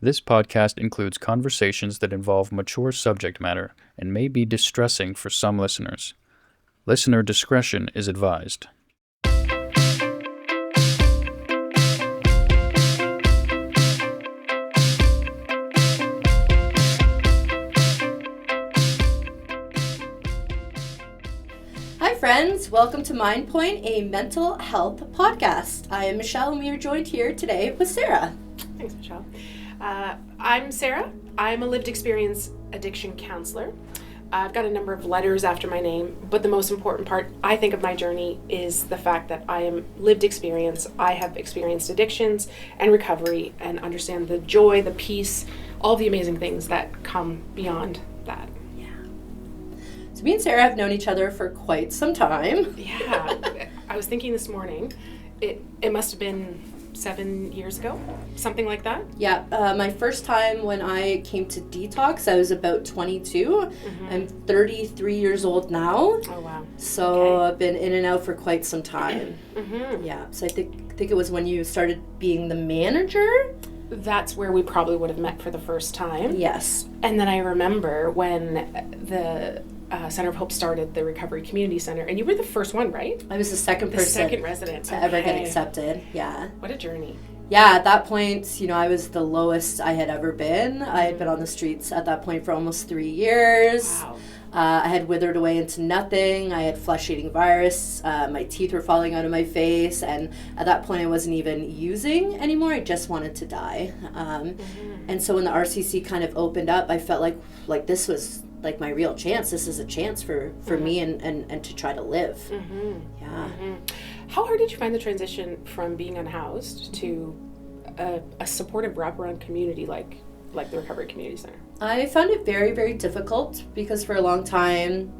This podcast includes conversations that involve mature subject matter and may be distressing for some listeners. Listener discretion is advised. Hi friends, welcome to Mind Point, a mental health podcast. I am Michelle and we are joined here today with Sarah. Thanks, Michelle. I'm Sarah. I'm a lived experience addiction counselor. I've got a number of letters after my name, but the most important part, I think, of my journey is the fact that I am lived experience. I have experienced addictions and recovery and understand the joy, the peace, all the amazing things that come beyond that. So me and Sarah have known each other for quite some time. Yeah. I was thinking this morning, it must have been 7 years ago, something like that. Yeah, my first time when I came to detox, I was about 22. Mm-hmm. I'm 33 years old now. Oh, wow. So Okay. I've been in and out for quite some time. Mm-hmm. Yeah, so I think it was when you started being the manager. That's where we probably would have met for the first time. Yes. And then I remember when the Center of Hope started the Recovery Community Center, and you were the first one, right? I was the second The person second resident to ever get Okay. accepted. Yeah. What a journey. Yeah, at that point, I was the lowest I had ever been. I had been on the streets at that point for almost 3 years. Wow. I had withered away into nothing. I had flesh-eating virus. My teeth were falling out of my face. And at that point, I wasn't even using anymore. I just wanted to die. And so when the RCC kind of opened up, I felt like this was like my real chance. This is a chance for me and to try to live. Mm-hmm. Yeah. Mm-hmm. How hard did you find the transition from being unhoused to a supportive wraparound community like the Recovery Community Center? I found it very, very difficult because for a long time,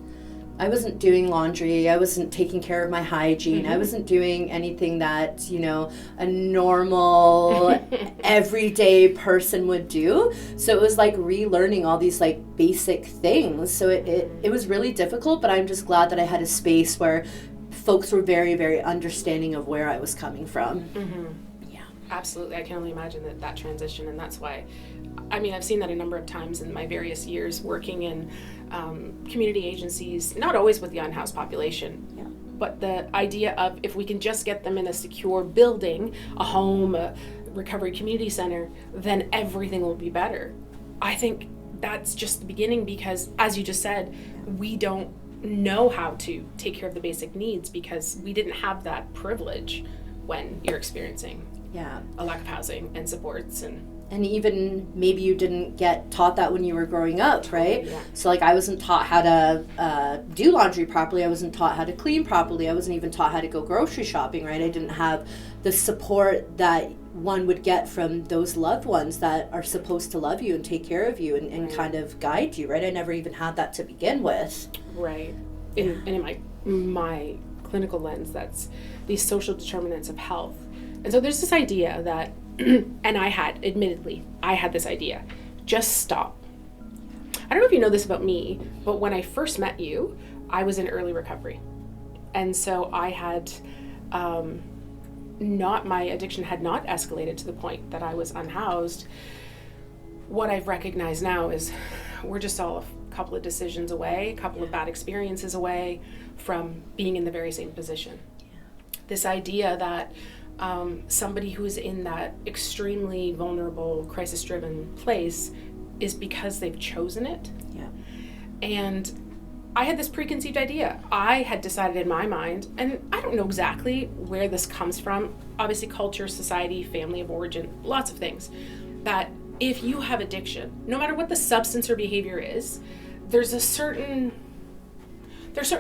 I wasn't doing laundry. I wasn't taking care of my hygiene. Mm-hmm. I wasn't doing anything that, a normal, everyday person would do. So it was like relearning all these like basic things. So it was really difficult, but I'm just glad that I had a space where folks were very, very understanding of where I was coming from. Mm-hmm. Yeah. Absolutely. I can only imagine that transition, and that's why, I've seen that a number of times in my various years working in community agencies, not always with the unhoused population, Yeah. but the idea of if we can just get them in a secure building, a home, a recovery community center, then everything will be better. I think that's just the beginning because, as you just said, we don't know how to take care of the basic needs because we didn't have that privilege when you're experiencing Yeah. a lack of housing and supports And even maybe you didn't get taught that when you were growing up, right? Yeah. So like I wasn't taught how to do laundry properly. I wasn't taught how to clean properly. I wasn't even taught how to go grocery shopping, right? I didn't have the support that one would get from those loved ones that are supposed to love you and take care of you and Right. kind of guide you, right? I never even had that to begin with. right. In my clinical lens, that's these social determinants of health. And so there's this idea that, and I had this idea, just stop. I don't know if you know this about me, but when I first met you, I was in early recovery. And so I had my addiction had not escalated to the point that I was unhoused. What I've recognized now is we're just all a couple of decisions away, a couple of bad experiences away from being in the very same position. This idea that somebody who's in that extremely vulnerable, crisis-driven place is because they've chosen it. Yeah. And I had this preconceived idea. I had decided in my mind, and I don't know exactly where this comes from, obviously culture, society, family of origin, lots of things, that if you have addiction, no matter what the substance or behavior is, there's certain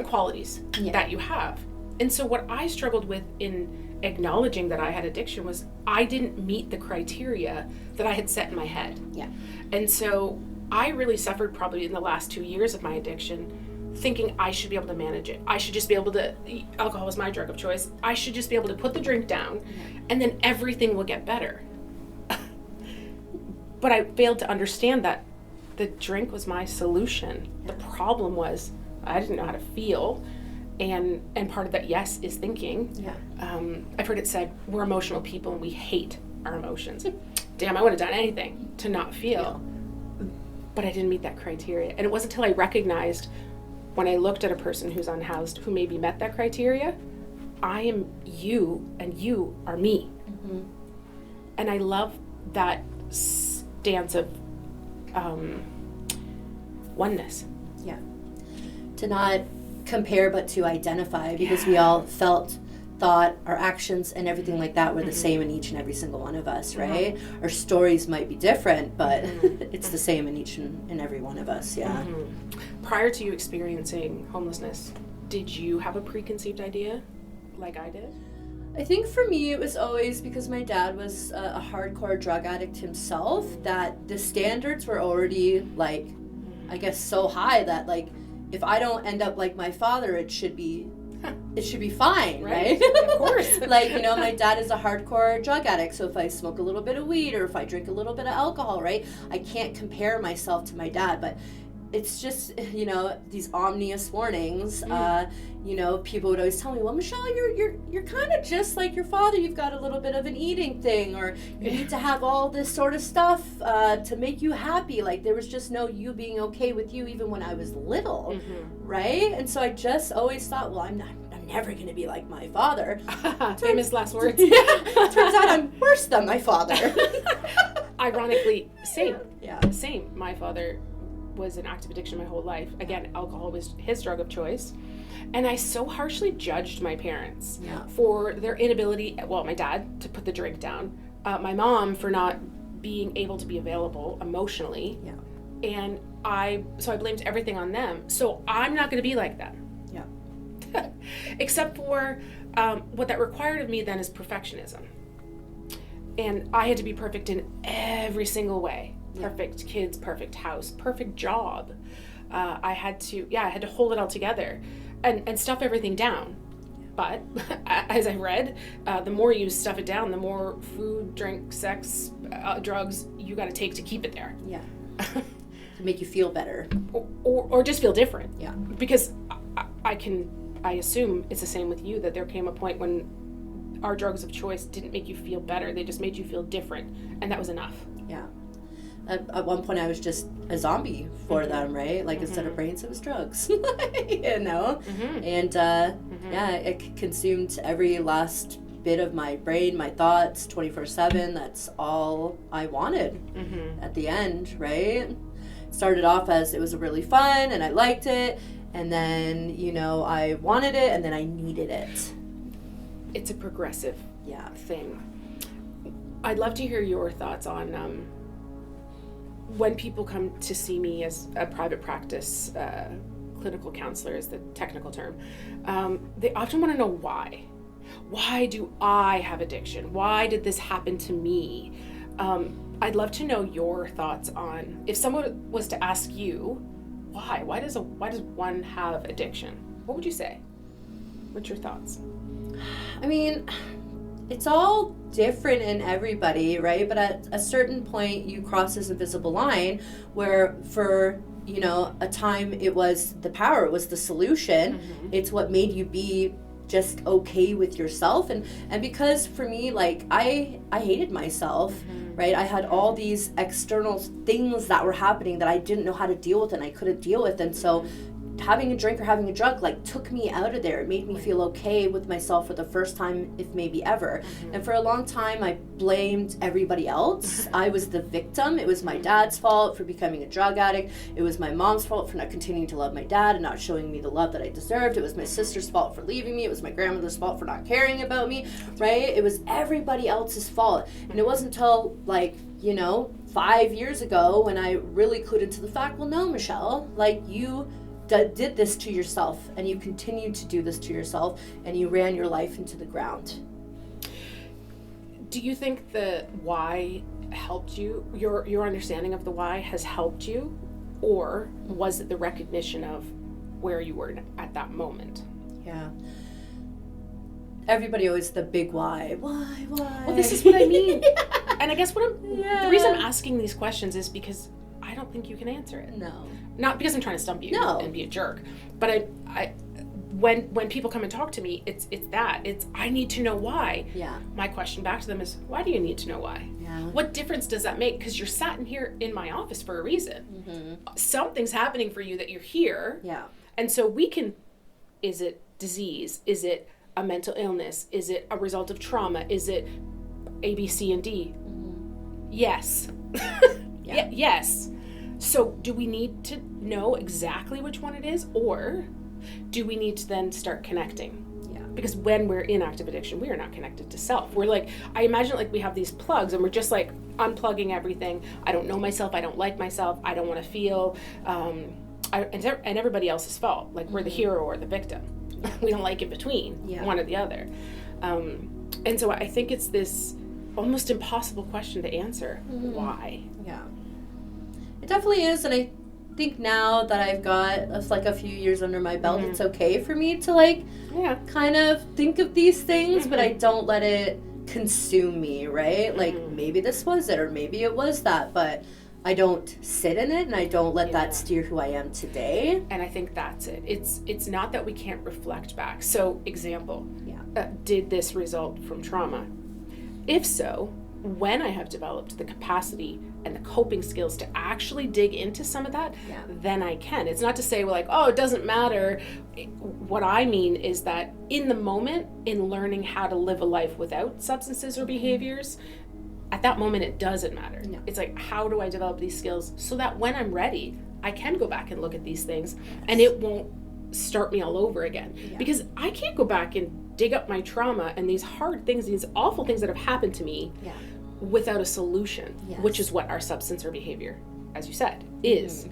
qualities Yeah. that you have. And so what I struggled with in acknowledging that I had addiction was I didn't meet the criteria that I had set in my head. Yeah. And so I really suffered probably in the last 2 years of my addiction, thinking I should be able to manage it. I should just be able to, alcohol is my drug of choice. I should just be able to put the drink down and then everything will get better. But I failed to understand that the drink was my solution. The problem was I didn't know how to feel. And part of that, yes, is thinking. Yeah. I've heard it said, we're emotional people and we hate our emotions. damn, I would have done anything to not feel. But I didn't meet that criteria. And it wasn't until I recognized, when I looked at a person who's unhoused who maybe met that criteria, I am you and you are me. Mm-hmm. And I love that stance of oneness. Yeah. To not compare but to identify, because we all felt, thought, our actions and everything like that were the same in each and every single one of us, right? Our stories might be different, but it's the same in each and every one of us, yeah. Prior to you experiencing homelessness, did you have a preconceived idea like I did? I think for me it was always, because my dad was a hardcore drug addict himself, that the standards were already like, I guess, so high that like, if I don't end up like my father, it should be fine, right? Of course. Like, you know, my dad is a hardcore drug addict, so if I smoke a little bit of weed or if I drink a little bit of alcohol, right, I can't compare myself to my dad. But it's just, you know, these ominous warnings. You know, people would always tell me, well, Michelle, you're kind of just like your father. You've got a little bit of an eating thing, or you need to have all this sort of stuff to make you happy. Like, there was just no you being okay with you even when I was little, right? And so I just always thought, well, I'm never going to be like my father. Famous last words. Turns out I'm worse than my father. Ironically, same. Yeah. Same. My father was in active addiction my whole life. Again, alcohol was his drug of choice. And I so harshly judged my parents for their inability, well, my dad, to put the drink down, my mom for not being able to be available emotionally. Yeah. And so I blamed everything on them. So I'm not going to be like them. Yeah. Except for what that required of me then is perfectionism. And I had to be perfect in every single way. Perfect kids, perfect house, perfect job. I had to hold it all together and stuff everything down. But as I read, the more you stuff it down, the more food, drink, sex, drugs you got to take to keep it there. Yeah. To make you feel better. Or just feel different. Yeah. Because I assume it's the same with you, that there came a point when our drugs of choice didn't make you feel better. They just made you feel different. And that was enough. Yeah. At one point I was just a zombie for them, right? Like, instead of brains, it was drugs, you know? And it consumed every last bit of my brain, my thoughts, 24/7. That's all I wanted at the end, right? Started off as it was really fun and I liked it. And then, you know, I wanted it and then I needed it. It's a progressive thing. I'd love to hear your thoughts on when people come to see me as a private practice clinical counselor is the technical term. They often want to know why. Why do I have addiction? Why did this happen to me? I'd love to know your thoughts on, if someone was to ask you, why does one have addiction? What would you say? What's your thoughts? I mean, it's all different in everybody, right? But at a certain point, you cross this invisible line where, for, you know, a time it was the power, it was the solution. It's what made you be just okay with yourself. And because for me, like, I hated myself, right? I had all these external things that were happening that I didn't know how to deal with and I couldn't deal with. And so having a drink or having a drug, like, took me out of there. It made me feel okay with myself for the first time, if maybe ever. And for a long time, I blamed everybody else. I was the victim. It was my dad's fault for becoming a drug addict. It was my mom's fault for not continuing to love my dad and not showing me the love that I deserved. It was my sister's fault for leaving me. It was my grandmother's fault for not caring about me, right? It was everybody else's fault. And it wasn't until, like, you know, 5 years ago when I really clued into the fact, well, no, Michelle, like, you did this to yourself and you continued to do this to yourself and you ran your life into the ground. Do you think the why helped you? Your understanding of the why has helped you? Or was it the recognition of where you were at that moment? Yeah. Everybody always the big why. Why? Well, this is what I mean. And I guess the reason I'm asking these questions is because I don't think you can answer it. No. Not because I'm trying to stump you and be a jerk, but when people come and talk to me, it's I need to know why. Yeah. My question back to them is, why do you need to know why? Yeah. What difference does that make? Because you're sat in here in my office for a reason. Something's happening for you that you're here. Yeah. And so we can, is it disease? Is it a mental illness? Is it a result of trauma? Is it A, B, C, and D? Yes. Yes. So do we need to know exactly which one it is, or do we need to then start connecting? Yeah. Because when we're in active addiction, we are not connected to self. We're like, I imagine like we have these plugs and we're just like unplugging everything. I don't know myself. I don't like myself. I don't want to feel, and everybody else's fault. Like we're the hero or the victim. We don't like in between, one or the other. And so I think it's this almost impossible question to answer. Why? Yeah. It definitely is, and I think now that I've got like a few years under my belt, it's okay for me to like kind of think of these things, but I don't let it consume me, right? Like maybe this was it, or maybe it was that, but I don't sit in it, and I don't let that steer who I am today. And I think that's it. It's not that we can't reflect back. So, example, did this result from trauma? If so, when I have developed the capacity and the coping skills to actually dig into some of that, then I can. It's not to say, well, like, oh, it doesn't matter. What I mean is that in the moment, in learning how to live a life without substances or behaviors, at that moment, it doesn't matter. No. It's like, how do I develop these skills so that when I'm ready, I can go back and look at these things and it won't start me all over again. Because I can't go back and dig up my trauma and these hard things, these awful things that have happened to me without a solution, which is what our substance or behavior, as you said, is.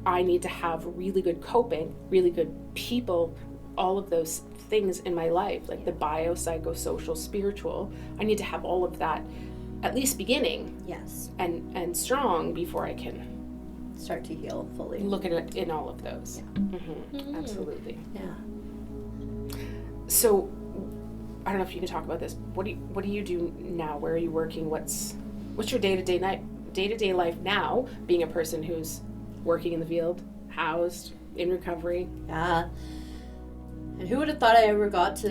I need to have really good coping, really good people, all of those things in my life, like the bio, psychosocial, spiritual. I need to have all of that at least beginning and strong before I can start to heal fully. Look at it in all of those. Absolutely. Yeah. So I don't know if you can talk about this. What do you do now? Where are you working? What's your day-to-day life now, being a person who's working in the field, housed, in recovery? Yeah. And who would have thought I ever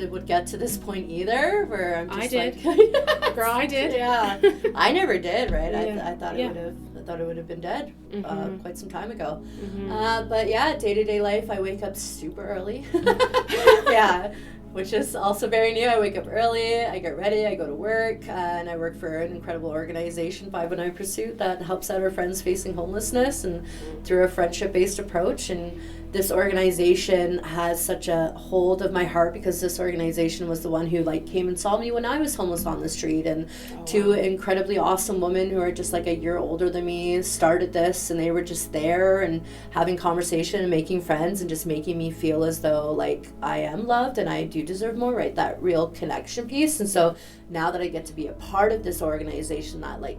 would get to this point either? Where I'm just I did. Like, Girl, I did. Yeah, I never did. Right? Yeah. I thought it would have been dead quite some time ago. Mm-hmm. But yeah, day-to-day life, I wake up super early. Which is also very new. I wake up early, I get ready, I go to work, and I work for an incredible organization, 519 Pursuit, that helps out our friends facing homelessness and through a friendship-based approach. And this organization has such a hold of my heart because this organization was the one who like came and saw me when I was homeless on the street, and two incredibly awesome women who are just like a year older than me started this, and they were just there and having conversation and making friends and just making me feel as though like I am loved and I do deserve more, right? That real connection piece. And so now that I get to be a part of this organization that like,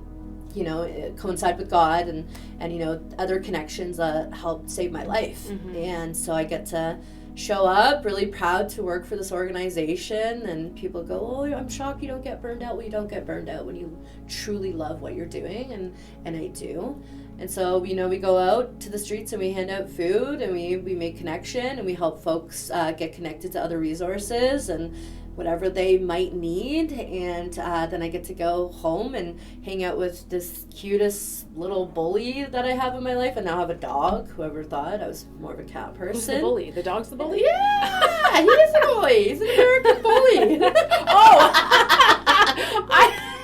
you know, coincide with God and you know, other connections that helped save my life. And so I get to show up really proud to work for this organization, and people go, oh, I'm shocked you don't get burned out. Well, you don't get burned out when you truly love what you're doing, and I do. And so, you know, we go out to the streets and we hand out food, and we make connection, and we help folks get connected to other resources and whatever they might need. And then I get to go home and hang out with this cutest little bully that I have in my life. And now I have a dog. Whoever thought I was more of a cat person. Who's the bully? The dog's the bully? Yeah, he is a bully. He's an American bully.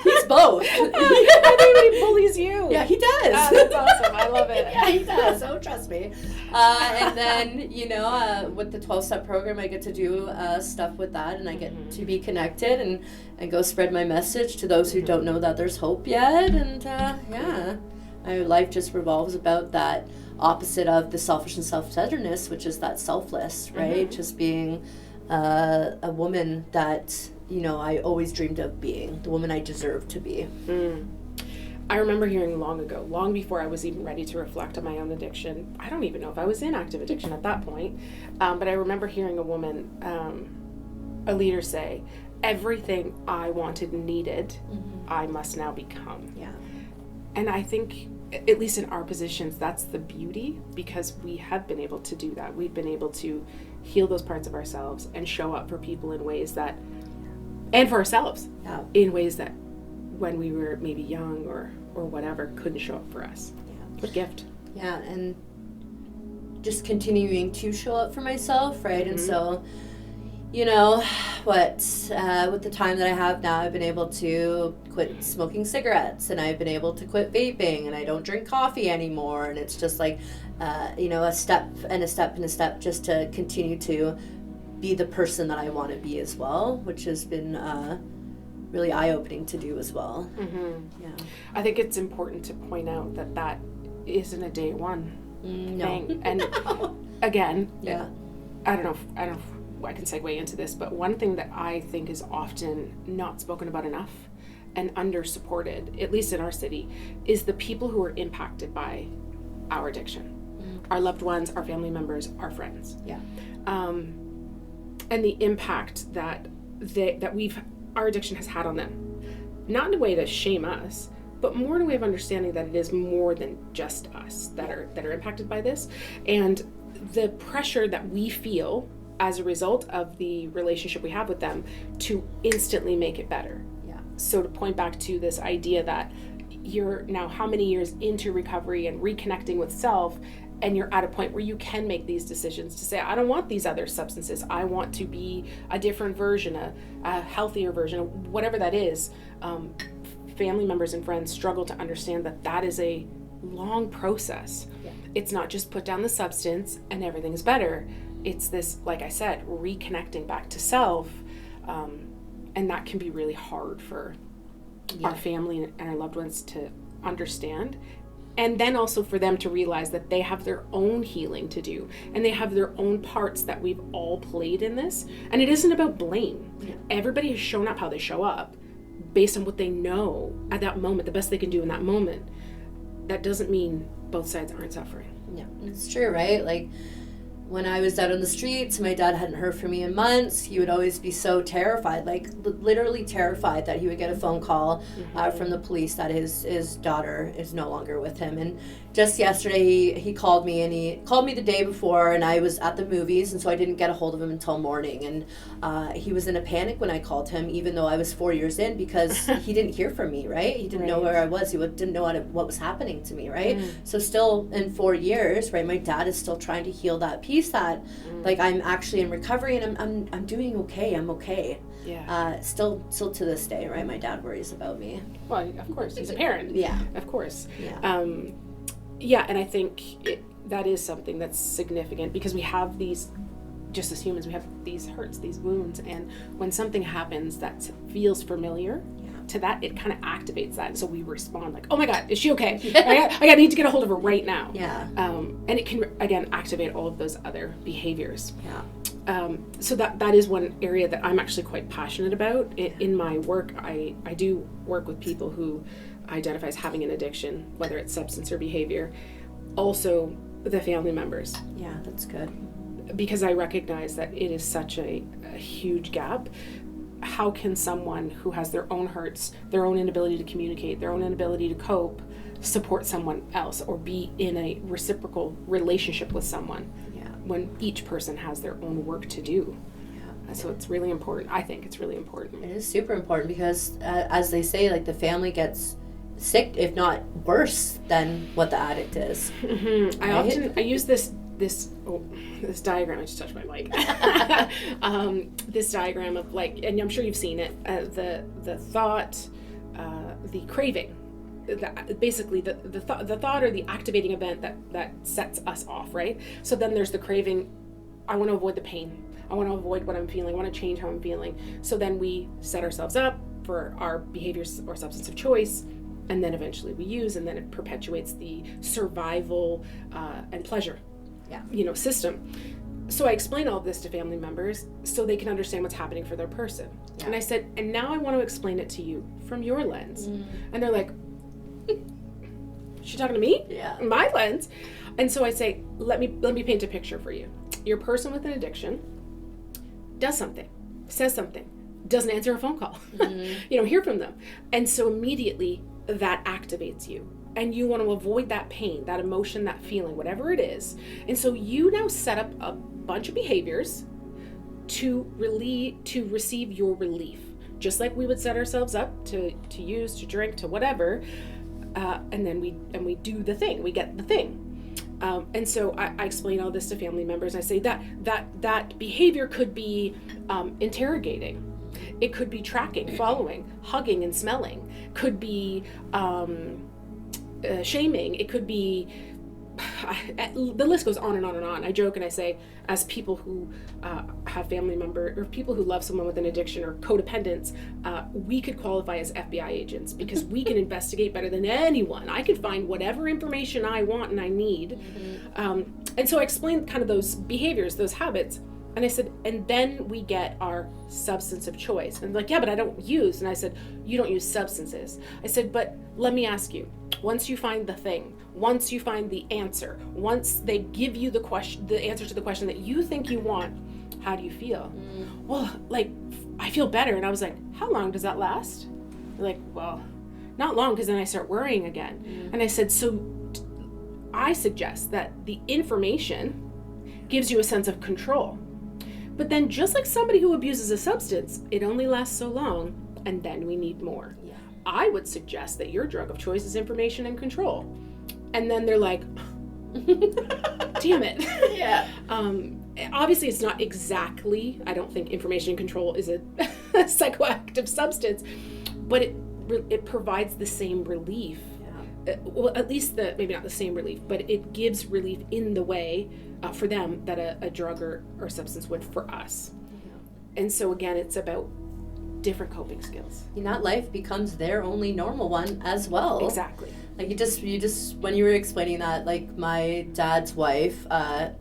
He's both. I think he bullies you. Yeah, he does. That's awesome. I love it. Yeah, he does. So trust me. And then, you know, with the 12-step program, I get to do stuff with that, and I get to be connected and go spread my message to those who don't know that there's hope yet. And yeah, my life just revolves about that opposite of the selfish and self-centeredness, which is that selfless, right? Just being a woman that, you know, I always dreamed of being, the woman I deserve to be. I remember hearing long ago, long before I was even ready to reflect on my own addiction. I don't even know if I was in active addiction at that point, but I remember hearing a woman, a leader say, everything I wanted and needed, I must now become. Yeah. And I think, at least in our positions, that's the beauty, because we have been able to do that. We've been able to heal those parts of ourselves and show up for people in ways that, and for ourselves, in ways that when we were maybe young or whatever couldn't show up for us. What a gift. Yeah, and just continuing to show up for myself, right? And so, you know, with the time that I have now, I've been able to quit smoking cigarettes, and I've been able to quit vaping, and I don't drink coffee anymore. And it's just like, you know, a step and a step and a step just to continue to be the person that I want to be as well, which has been really eye-opening to do as well. Yeah, I think it's important to point out that isn't a day one thing. And again, I don't know if I can segue into this, but one thing that I think is often not spoken about enough and under-supported, at least in our city, is the people who are impacted by our addiction. Our loved ones, our family members, our friends. Yeah. And the impact that our addiction has had on them. Not in a way to shame us, but more in a way of understanding that it is more than just us that are impacted by this. And the pressure that we feel as a result of the relationship we have with them to instantly make it better. Yeah. So to point back to this idea that you're now how many years into recovery and reconnecting with self, and you're at a point where you can make these decisions to say, I don't want these other substances. I want to be a different version, a healthier version, whatever that is. Family members and friends struggle to understand that is a long process. Yeah. It's not just put down the substance and everything is better. It's this, like I said, reconnecting back to self. And that can be really hard for our family and our loved ones to understand. And then also for them to realize that they have their own healing to do, and they have their own parts that we've all played in this. And it isn't about blame. Yeah. Everybody has shown up how they show up based on what they know at that moment, the best they can do in that moment. That doesn't mean both sides aren't suffering. Yeah, it's true, right? Like, when I was out on the streets, my dad hadn't heard from me in months. He would always be so terrified, like literally terrified that he would get a phone call from the police that his daughter is no longer with him. And just yesterday, he called me, and he called me the day before, and I was at the movies, and so I didn't get a hold of him until morning. And he was in a panic when I called him, even though I was 4 years in, because he didn't hear from me, right? He didn't know where I was. He didn't know what was happening to me, right? So still in 4 years, right, my dad is still trying to heal that piece that like I'm actually in recovery, and I'm doing okay. I'm okay. Yeah. Still to this day, right? My dad worries about me. Well, of course, he's a parent. Yeah. Of course. Yeah. Yeah, and I think that is something that's significant, because we have these, just as humans, we have these hurts, these wounds, and when something happens that feels familiar to that, it kind of activates that, and so we respond like, oh my God, is she okay? I need to get a hold of her right now. Yeah. And it can, again, activate all of those other behaviors. Yeah. So that is one area that I'm actually quite passionate about. In my work, I do work with people who identify as having an addiction, whether it's substance or behavior. Also, the family members. Yeah, that's good. Because I recognize that it is such a huge gap. How can someone who has their own hurts, their own inability to communicate, their own inability to cope, support someone else or be in a reciprocal relationship with someone when each person has their own work to do? So it's really important. I think it's really important. It is super important because, as they say, like the family gets sick, if not worse than what the addict is. Mm-hmm. I use this diagram. I just touched my mic. This diagram of like, and I'm sure you've seen it. The thought, the craving. Basically, the thought or the activating event that sets us off, right? So then there's the craving. I want to avoid the pain. I want to avoid what I'm feeling. I want to change how I'm feeling. So then we set ourselves up for our behaviors or substance of choice, and then eventually we use, and then it perpetuates the survival and pleasure, system. So I explain all of this to family members so they can understand what's happening for their person. Yeah. And I said, and now I want to explain it to you from your lens. And they're like, she talking to me? Yeah. My lens. And so I say, let me paint a picture for you. Your person with an addiction does something, says something, doesn't answer a phone call. You don't hear from them. And so immediately that activates you. And you want to avoid that pain, that emotion, that feeling, whatever it is. And so you now set up a bunch of behaviors to receive your relief, just like we would set ourselves up to use, to drink, to whatever, and then we do the thing, we get the thing. And so I explain all this to family members. I say that behavior could be interrogating. It could be tracking, following, hugging and smelling. Could be shaming. It could be, the list goes on and on and on. I joke and I say, as people who have family members or people who love someone with an addiction or codependence, we could qualify as FBI agents because we can investigate better than anyone. I could find whatever information I want and I need. And so I explained kind of those behaviors, those habits. And I said, and then we get our substance of choice. And like, yeah, but I don't use. And I said, you don't use substances. I said, but let me ask you, once you find the thing, once you find the answer, once they give you the question, the answer to the question that you think you want, how do you feel? Well, like, I feel better. And I was like, how long does that last? They're like, well, not long, because then I start worrying again. And I said, so I suggest that the information gives you a sense of control. But then just like somebody who abuses a substance, it only lasts so long, and then we need more. Yeah. I would suggest that your drug of choice is information and control. And then they're like, damn it. Yeah. Obviously, it's not exactly, I don't think information and control is a psychoactive substance, but it provides the same relief. Yeah. Well, at least maybe not the same relief, but it gives relief in the way for them that a drug or substance would for us. Yeah. And so again, it's about different coping skills. That life becomes their only normal one as well. Exactly. Like you just when you were explaining that, like my dad's wife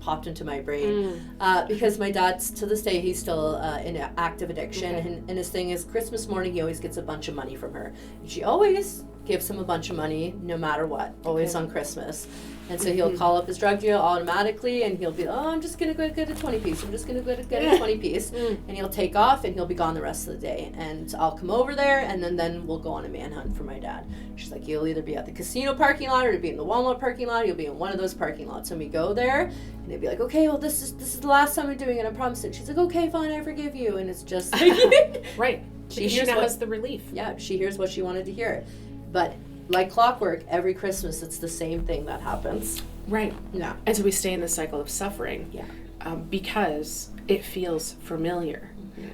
popped into my brain because my dad's, to this day, he's still in active addiction. Okay. And his thing is, Christmas morning he always gets a bunch of money from her. And she always gives him a bunch of money no matter what, always on Christmas. And so he'll call up his drug dealer automatically, and he'll be, oh, I'm just going to go get a 20-piece. I'm just going to go get a 20-piece. And he'll take off, and he'll be gone the rest of the day. And I'll come over there, and then we'll go on a manhunt for my dad. She's like, you'll either be at the casino parking lot or to be in the Walmart parking lot. You'll be in one of those parking lots. And we go there, and they'd be like, okay, well, this is the last time I'm doing it. I promise it. She's like, okay, fine, I forgive you. And it's just like, right. She now has the relief. Yeah, she hears what she wanted to hear. But like clockwork, every Christmas, it's the same thing that happens. Right. Yeah. And so we stay in the cycle of suffering. Yeah. Because it feels familiar.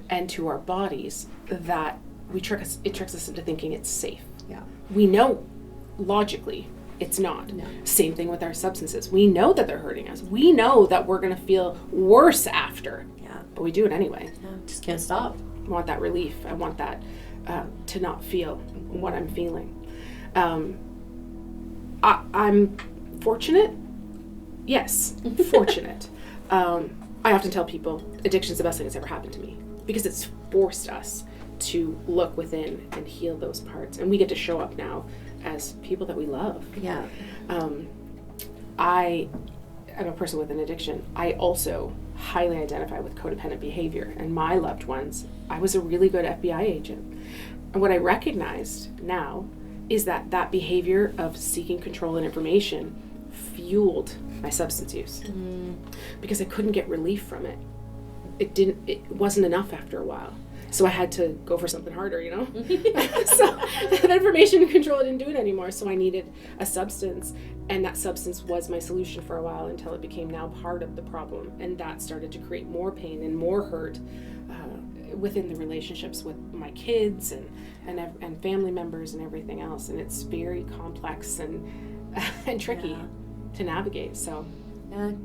And to our bodies, that it tricks us into thinking it's safe. Yeah. We know logically it's not. No. Same thing with our substances. We know that they're hurting us. We know that we're going to feel worse after. Yeah. But we do it anyway. Yeah. Just can't stop. I want that relief. I want that to not feel what I'm feeling. I'm fortunate. Yes, fortunate. I often tell people addiction's the best thing that's ever happened to me because it's forced us to look within and heal those parts. And we get to show up now as people that we love. Yeah. I am a person with an addiction. I also highly identify with codependent behavior. And my loved ones, I was a really good FBI agent. And what I recognized now is that behavior of seeking control and information fueled my substance use because I couldn't get relief from it. It wasn't enough after a while. So I had to go for something harder, So that information control didn't do it anymore. So I needed a substance, and that substance was my solution for a while until it became now part of the problem. And that started to create more pain and more hurt within the relationships with my kids and family members and everything else. And it's very complex and tricky to navigate. So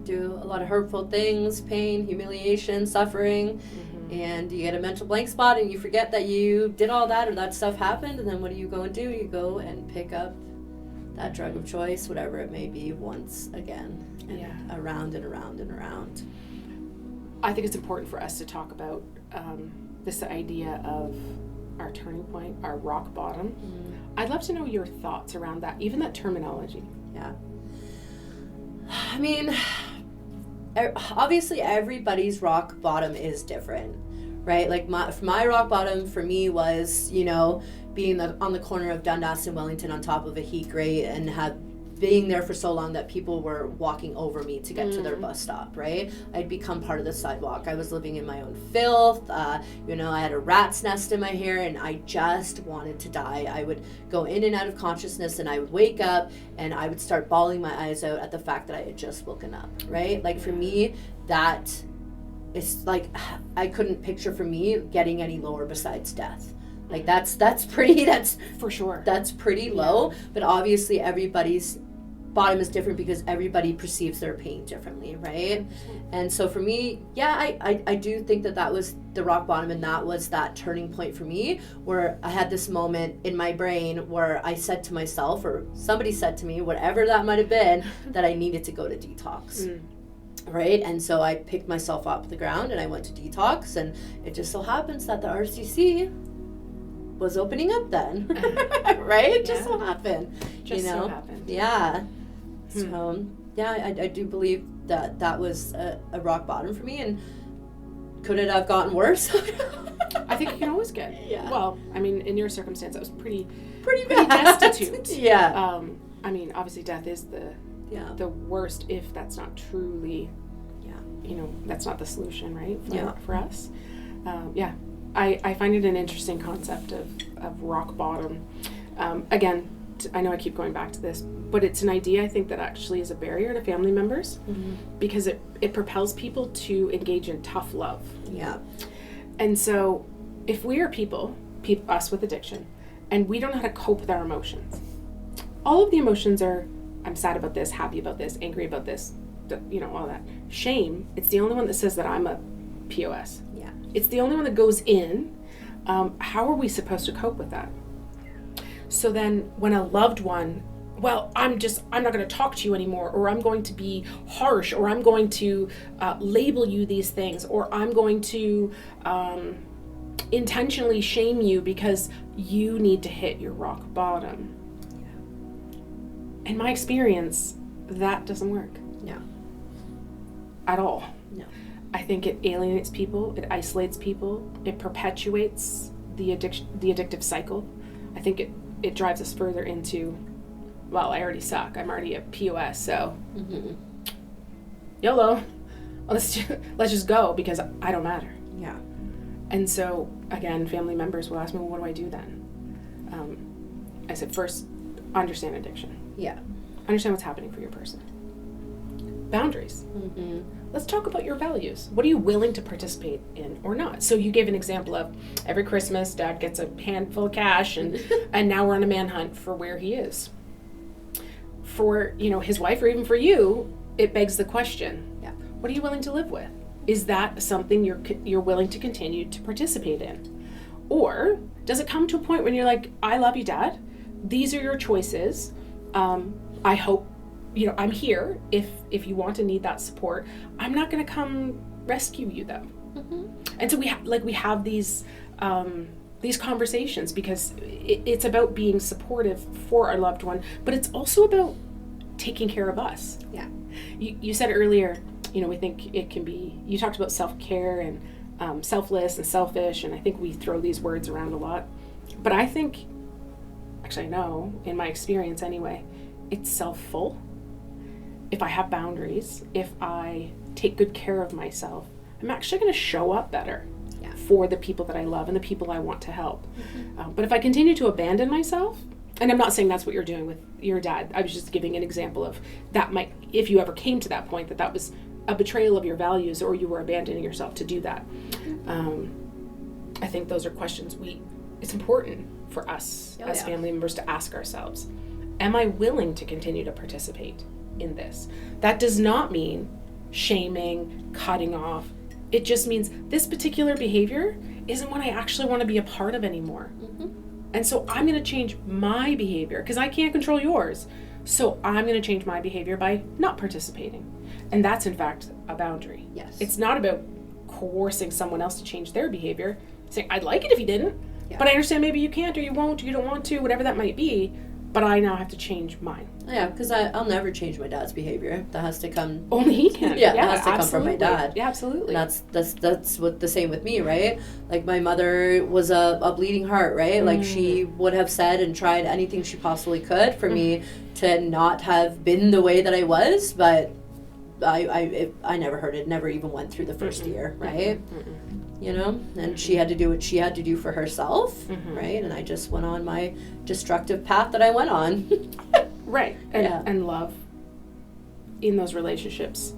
do a lot of hurtful things, pain, humiliation, suffering, and you get a mental blank spot and you forget that you did all that or that stuff happened, and then what do? You go and pick up that drug of choice, whatever it may be, once again, and around and around and around. I think it's important for us to talk about this idea of our turning point, our rock bottom. I'd love to know your thoughts around that, even that terminology. Yeah. I mean, obviously everybody's rock bottom is different, right? Like my rock bottom for me was, being on the corner of Dundas and Wellington on top of a heat grate and had being there for so long that people were walking over me to get to their bus stop, right? I'd become part of the sidewalk. I was living in my own filth. You know, I had a rat's nest in my hair, and I just wanted to die. I would go in and out of consciousness, and I would wake up, and I would start bawling my eyes out at the fact that I had just woken up, right? Like, for me, that is like, I couldn't picture for me getting any lower besides death. Like, that's For sure. That's pretty low, but obviously everybody's bottom is different because everybody perceives their pain differently, right? And so for me, yeah, I do think that was the rock bottom, and that was that turning point for me, where I had this moment in my brain where I said to myself, or somebody said to me, whatever that might have been, that I needed to go to detox. Right? And so I picked myself off the ground and I went to detox, and it just so happens that the RCC was opening up then. Right? It just so happened. So happened. Yeah. So, yeah, I do believe that was a rock bottom for me, and could it have gotten worse? I think it can always get. Yeah. Well, I mean, in your circumstance, it was pretty bad. destitute. Yeah. I mean, obviously death is the worst if that's not truly, you know, that's not the solution, right? For us. I find it an interesting concept of rock bottom. Again, I know I keep going back to this, but it's an idea I think that actually is a barrier to family members because it propels people to engage in tough love. Yeah. And so if we are people, us with addiction, and we don't know how to cope with our emotions, all of the emotions are, I'm sad about this, happy about this, angry about this, you know, all that. Shame, it's the only one that says that I'm a POS. Yeah. It's the only one that goes in. How are we supposed to cope with that? So then when a loved one, well, I'm not going to talk to you anymore, or I'm going to be harsh, or I'm going to label you these things, or I'm going to intentionally shame you because you need to hit your rock bottom. Yeah. In my experience, that doesn't work. No. At all. No. I think it alienates people, it isolates people, it perpetuates the addictive cycle. I think it drives us further into, well, I already suck. I'm already a POS, so YOLO. Let's just go because I don't matter. Yeah. And so, again, family members will ask me, well, what do I do then? I said, first, understand addiction. Yeah. Understand what's happening for your person. Boundaries. Let's talk about your values. What are you willing to participate in or not? So you gave an example of every Christmas, Dad gets a handful of cash, and now we're on a manhunt for where he is. For, you know, his wife, or even for you, it begs the question, what are you willing to live with? Is that something you're willing to continue to participate in? Or does it come to a point when you're like, I love you, Dad. These are your choices. I hope, you know, I'm here if you want and need that support. I'm not going to come rescue you though. And so we have these conversations because it's about being supportive for our loved one, but it's also about taking care of us. Yeah. You said earlier, you know, we think it can be, you talked about self-care and selfless and selfish, and I think we throw these words around a lot. But I think, actually I know, in my experience anyway, it's self-full. If I have boundaries, if I take good care of myself, I'm actually going to show up better for the people that I love and the people I want to help. But if I continue to abandon myself, and I'm not saying that's what you're doing with your dad, I was just giving an example of that might, if you ever came to that point, that was a betrayal of your values or you were abandoning yourself to do that. I think those are questions it's important for us as family members to ask ourselves. Am I willing to continue to participate in this? That does not mean shaming, cutting off. It just means this particular behavior isn't what I actually want to be a part of anymore. And so I'm going to change my behavior because I can't control yours. So I'm going to change my behavior by not participating. And that's in fact a boundary. Yes. It's not about coercing someone else to change their behavior, saying, I'd like it if you didn't, but I understand maybe you can't or you won't or you don't want to, whatever that might be. but I now have to change mine. Yeah, because I'll never change my dad's behavior. That has to come. Only he can. Yeah, that has to come from my dad. Yeah, absolutely. And that's what the same with me, right? Like my mother was a bleeding heart, right? Like she would have said and tried anything she possibly could for me to not have been the way that I was, but I never heard it. Never even went through the first year, right? You know, and she had to do what she had to do for herself, right? And I just went on my destructive path that I went on. Right. And love in those relationships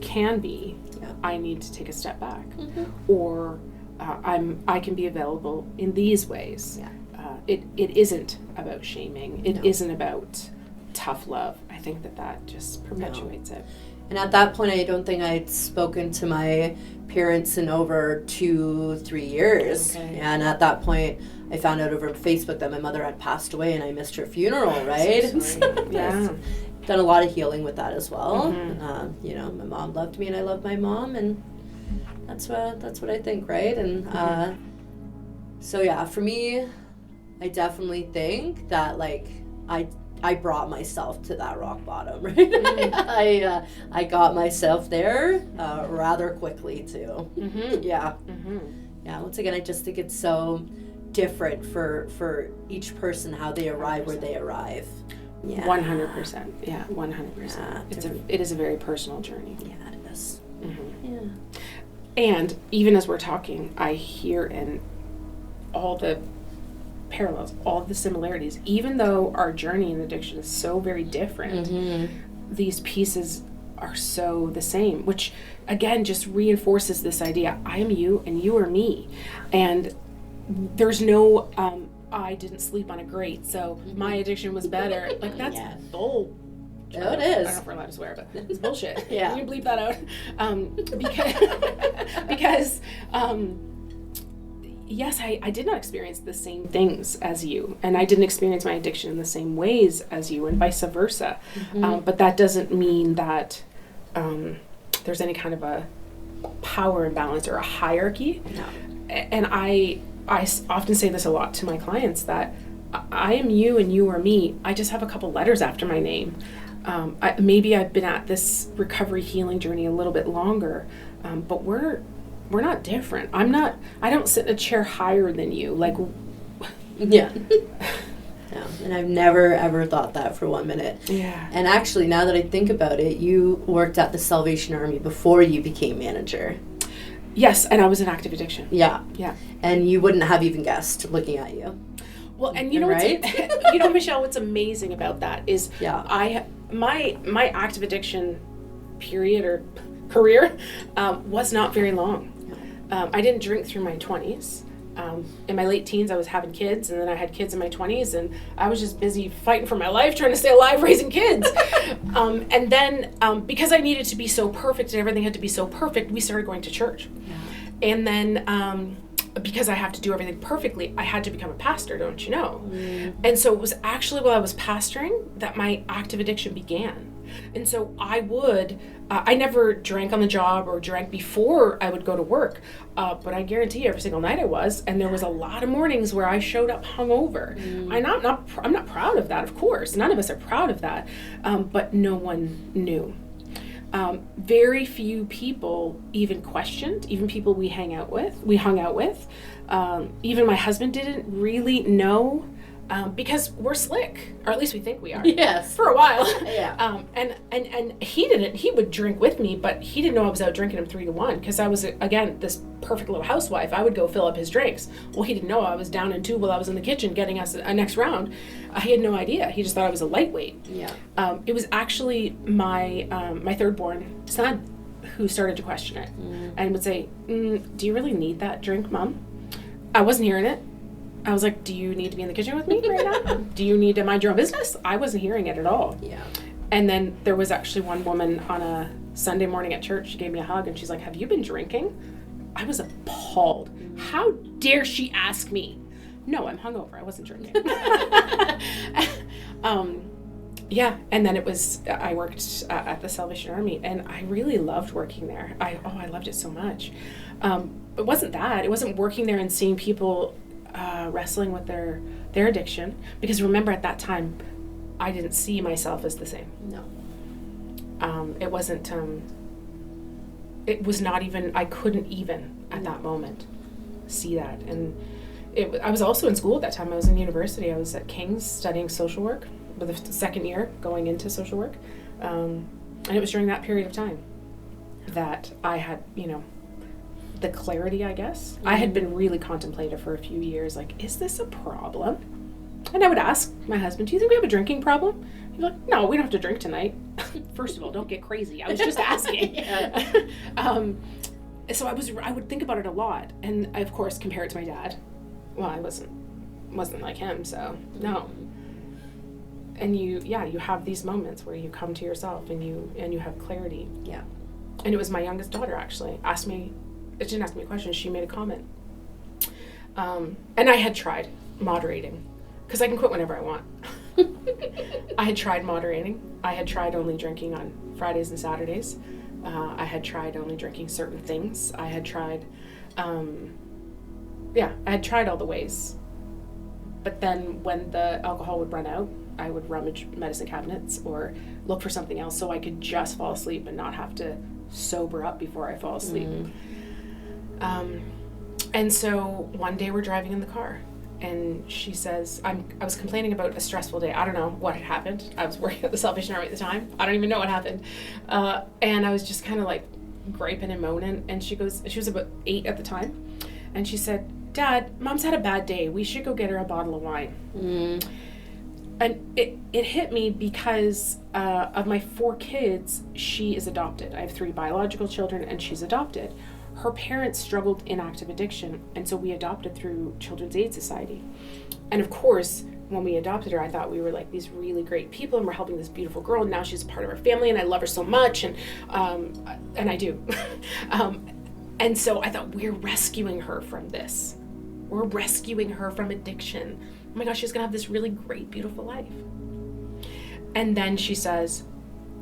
can be, I need to take a step back, or I can be available in these ways. It isn't about shaming. It isn't about tough love. I think that just perpetuates it. And at that point, I don't think I'd spoken to my parents in over 2-3 years. Okay. And at that point, I found out over Facebook that my mother had passed away and I missed her funeral, right? So yeah. Done a lot of healing with that as well. You know, my mom loved me and I loved my mom, and that's what I think, right? And so yeah, for me, I definitely think that like I brought myself to that rock bottom, right? I got myself there rather quickly too. Yeah. Yeah. Once again, I just think it's so different for each person how they arrive 100%. Where they arrive. Yeah. 100%. Yeah. 100%. It is a very personal journey. Yeah, it is. Yeah. And even as we're talking, I hear in all the parallels, all the similarities, even though our journey in addiction is so very different, these pieces are so the same, which again just reinforces this idea, I am you and you are me, and there's no I didn't sleep on a grate so my addiction was better. Like that's bull. Oh, it is. I don't know if we're allowed to swear, but it's bullshit. Yeah. You bleep that out. Because yes, I did not experience the same things as you, and I didn't experience my addiction in the same ways as you, and vice versa. But that doesn't mean that there's any kind of a power imbalance or a hierarchy. No. And I often say this a lot to my clients, that I am you and you are me. I just have a couple letters after my name. Maybe I've been at this recovery healing journey a little bit longer, but we're not different. I don't sit in a chair higher than you. Like, yeah. Yeah. And I've never ever thought that for 1 minute. Yeah. And actually, now that I think about it, you worked at the Salvation Army before you became manager. Yes, and I was in active addiction. Yeah. Yeah. And you wouldn't have even guessed looking at you. Well, and you know, right? Michelle, what's amazing about that is my active addiction period or career was not very long. I didn't drink through my 20s. In my late teens, I was having kids, and then I had kids in my 20s, and I was just busy fighting for my life, trying to stay alive, raising kids. And then, because I needed to be so perfect and everything had to be so perfect, we started going to church. Yeah. And then, because I have to do everything perfectly, I had to become a pastor, don't you know? And so it was actually while I was pastoring that my active addiction began. And so I never drank on the job or drank before I would go to work, but I guarantee every single night I was, and there was a lot of mornings where I showed up hungover. I'm not proud of that, of course. None of us are proud of that, but no one knew. Very few people even questioned, even people we hung out with. Even my husband didn't really know. Because we're slick, or at least we think we are. Yes. For a while. Yeah. And he would drink with me, but he didn't know I was out drinking him 3 to 1, because I was, again, this perfect little housewife. I would go fill up his drinks. Well, he didn't know I was down in 2 while I was in the kitchen getting us a next round. He had no idea. He just thought I was a lightweight. Yeah. It was actually my third born son who started to question it and would say, do you really need that drink, Mom? I wasn't hearing it. I was like, do you need to be in the kitchen with me right now? Do you need to mind your own business? I wasn't hearing it at all. Yeah. And then there was actually one woman on a Sunday morning at church. She gave me a hug and she's like, have you been drinking? I was appalled. How dare she ask me? No, I'm hungover. I wasn't drinking. Yeah. And then I worked at the Salvation Army, and I really loved working there. I loved it so much. It wasn't that. It wasn't working there and seeing people wrestling with their addiction, because remember at that time I didn't see myself as the same. No. It wasn't, it was not even, I couldn't even at that moment see that. And I was also in school at that time. I was in university. I was at King's studying social work with the second year going into social work. And it was during that period of time that I had, the clarity, I guess. I had been really contemplative for a few years, like, is this a problem? And I would ask my husband, do you think we have a drinking problem? He'd be like, no, we don't have to drink tonight. First of all, don't get crazy. I was just asking. So I would think about it a lot. And I, of course, compare it to my dad. Well, I wasn't like him, so no. And you have these moments where you come to yourself and you have clarity. Yeah. And it was my youngest daughter, actually, it didn't ask me a question, she made a comment. And I had tried moderating, because I can quit whenever I want. I had tried moderating. I had tried only drinking on Fridays and Saturdays. I had tried only drinking certain things. I had tried, I had tried all the ways. But then when the alcohol would run out, I would rummage medicine cabinets or look for something else so I could just fall asleep and not have to sober up before I fall asleep. And so one day we're driving in the car, and she says, I was complaining about a stressful day. I don't know what had happened. I was working at the Salvation Army at the time. I don't even know what happened. And I was just kind of like griping and moaning. And she was about 8 at the time. And she said, Dad, Mom's had a bad day. We should go get her a bottle of wine. And it hit me because of my 4 kids, she is adopted. I have 3 biological children, and she's adopted. Her parents struggled in active addiction, and so we adopted through Children's Aid Society. And of course, when we adopted her, I thought we were like these really great people, and we're helping this beautiful girl, and now she's part of our family, and I love her so much, and I do. And so I thought, we're rescuing her from this. We're rescuing her from addiction. Oh my gosh, she's gonna have this really great, beautiful life. And then she says,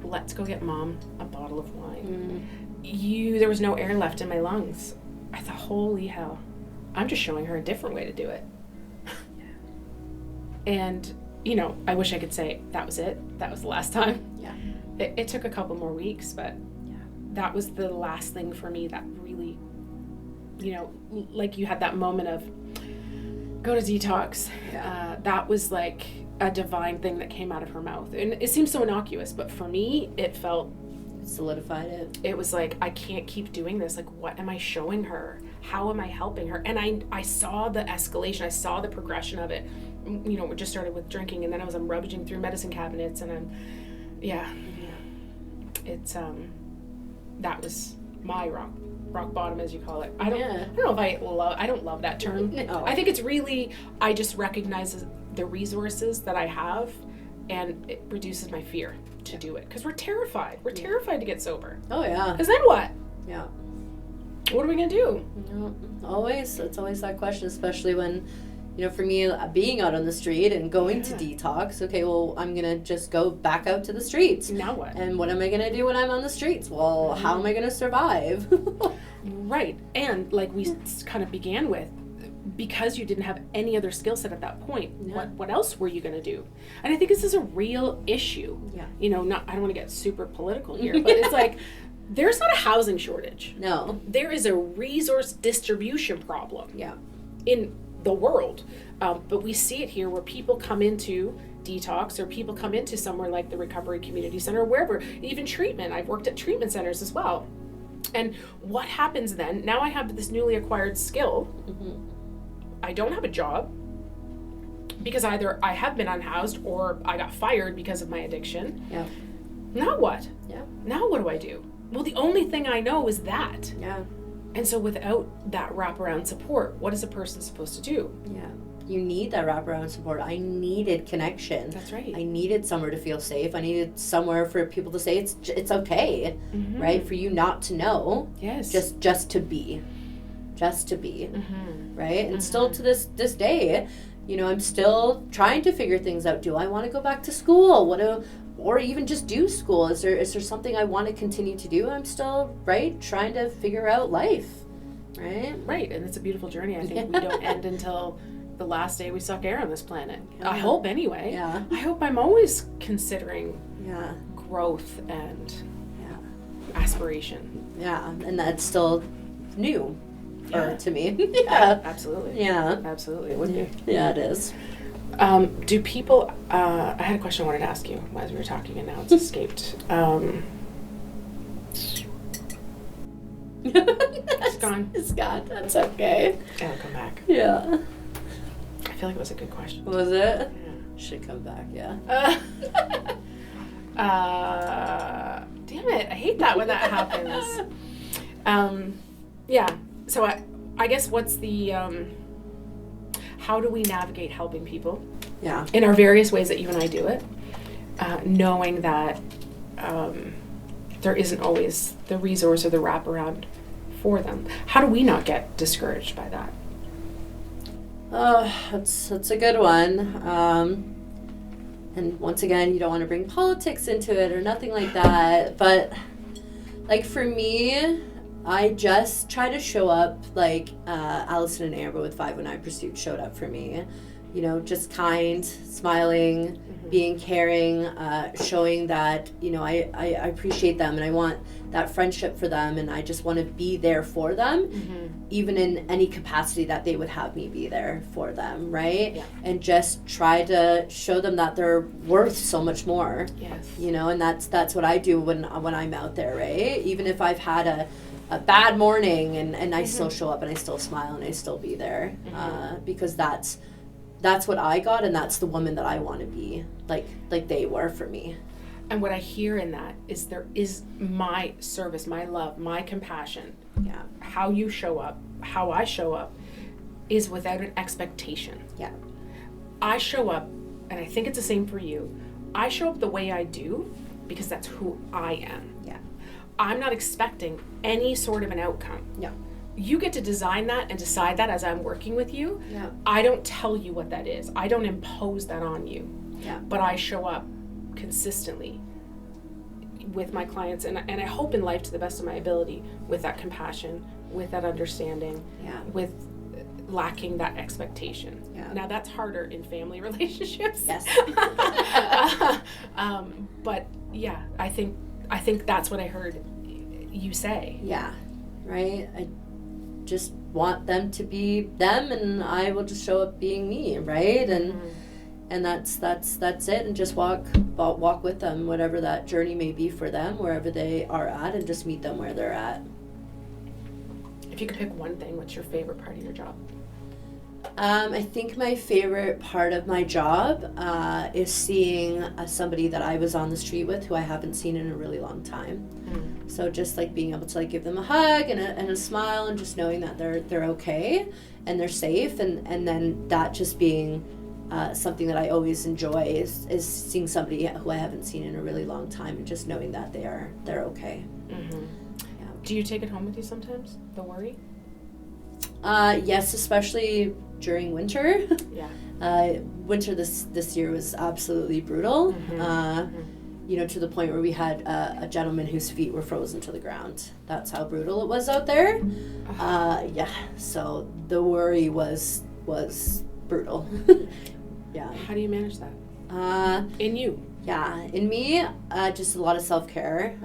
let's go get Mom a bottle of wine. There was no air left in my lungs. I thought, holy hell, I'm just showing her a different way to do it. And, I wish I could say that was it. That was the last time. Yeah. It took a couple more weeks, but that was the last thing for me that really, like you had that moment of go to detox. Yeah. That was like a divine thing that came out of her mouth. And it seems so innocuous, but for me, it felt solidified it. It was like, I can't keep doing this. Like, what am I showing her? How am I helping her? And I saw the escalation. I saw the progression of it. We just started with drinking, and then I'm rummaging through medicine cabinets, and it's that was my rock bottom, as you call it. I don't know if I don't love that term. No. I think it's really, I just recognize the resources that I have, and it reduces my fear to do it, because we're terrified. We're terrified to get sober. Oh yeah. Because then what? Yeah. What are we gonna do? Always. It's always that question, especially when, for me, being out on the street and going to detox. Okay, well, I'm gonna just go back out to the streets. Now what? And what am I gonna do when I'm on the streets? Well, how am I gonna survive? Right. And like we kind of began with, because you didn't have any other skill set at that point, what else were you going to do? And I think this is a real issue. Yeah. I don't want to get super political here, but it's like, there's not a housing shortage. No. There is a resource distribution problem. Yeah. In the world. But we see it here where people come into detox, or people come into somewhere like the Recovery Community Center, or wherever, even treatment. I've worked at treatment centers as well. And what happens then? Now I have this newly acquired skill. I don't have a job because either I have been unhoused or I got fired because of my addiction. Yeah. Now what? Yeah. Now what do I do? Well, the only thing I know is that. Yeah. And so without that wraparound support, what is a person supposed to do? Yeah. You need that wraparound support. I needed connection. That's right. I needed somewhere to feel safe. I needed somewhere for people to say it's okay, right? For you not to know. Yes. Just to be. Right? And still to this day, I'm still trying to figure things out. Do I want to go back to school? Or even just do school? Is there something I want to continue to do? I'm still, trying to figure out life, right? Right, and it's a beautiful journey. I think we don't end until the last day we suck air on this planet. Yeah. I hope anyway. Yeah. I hope I'm always considering Yeah. growth and Yeah. aspiration. Yeah. And that's still new Yeah. to me. Yeah. Absolutely. Yeah. Absolutely. It would be. Yeah, it is. Do people, I had a question I wanted to ask you as we were talking and now it's escaped. It's gone. It's gone. That's okay. It'll come back. Yeah. I feel like it was a good question. Was it? Yeah. Should come back, yeah. Damn it, I hate that when that happens. Yeah, so I guess what's the, how do we navigate helping people Yeah. in our various ways that you and I do it, knowing that there isn't always the resource or the wraparound for them? How do we not get discouraged by that? Oh, that's a good one. And once again, you don't want to bring politics into it or nothing like that. But like for me, I just try to show up like Allison and Amber with 519 Pursuit showed up for me. You know, just kind, smiling, being caring, showing that, you know, I appreciate them and I want that friendship for them and I just want to be there for them, even in any capacity that they would have me be there for them, right? Yeah. And just try to show them that they're worth so much more. Yes. You know, and that's what I do when I'm out there, right? Even if I've had a bad morning and I still show up and I still smile and I still be there, because that's what I got and that's the woman that I want to be like they were for me. And what I hear in that is there is my service, my love, my compassion, Yeah. how you show up, how I show up, is without an expectation. Yeah. I show up, and I think it's the same for you, I show up the way I do because that's who I am. Yeah. I'm not expecting any sort of an outcome. Yeah. You get to design that and decide that as I'm working with you. Yeah. I don't tell you what that is. I don't impose that on you. Yeah. But I show up consistently with my clients and I hope in life to the best of my ability with that compassion, with that understanding, Yeah. with lacking that expectation. Yeah. Now that's harder in family relationships. Yes. But yeah, I think that's what I heard you say. Yeah. Right? I just want them to be them and I will just show up being me, right? And that's it, and just walk with them, whatever that journey may be for them, wherever they are at, and just meet them where they're at. If you could pick one thing, what's your favorite part of your job? I think my favorite part of my job is seeing somebody that I was on the street with who I haven't seen in a really long time. So just like being able to like give them a hug and a smile and just knowing that they're okay and they're safe, and then that just being something that I always enjoy is seeing somebody who I haven't seen in a really long time and just knowing that they're okay. Yeah. Do you take it home with you sometimes, the worry? Yes, especially during winter. Yeah. Winter this year was absolutely brutal. You know, to the point where we had a gentleman whose feet were frozen to the ground. That's how brutal it was out there. Yeah, so the worry was brutal. Yeah. How do you manage that? In you? Yeah, in me, just a lot of self-care,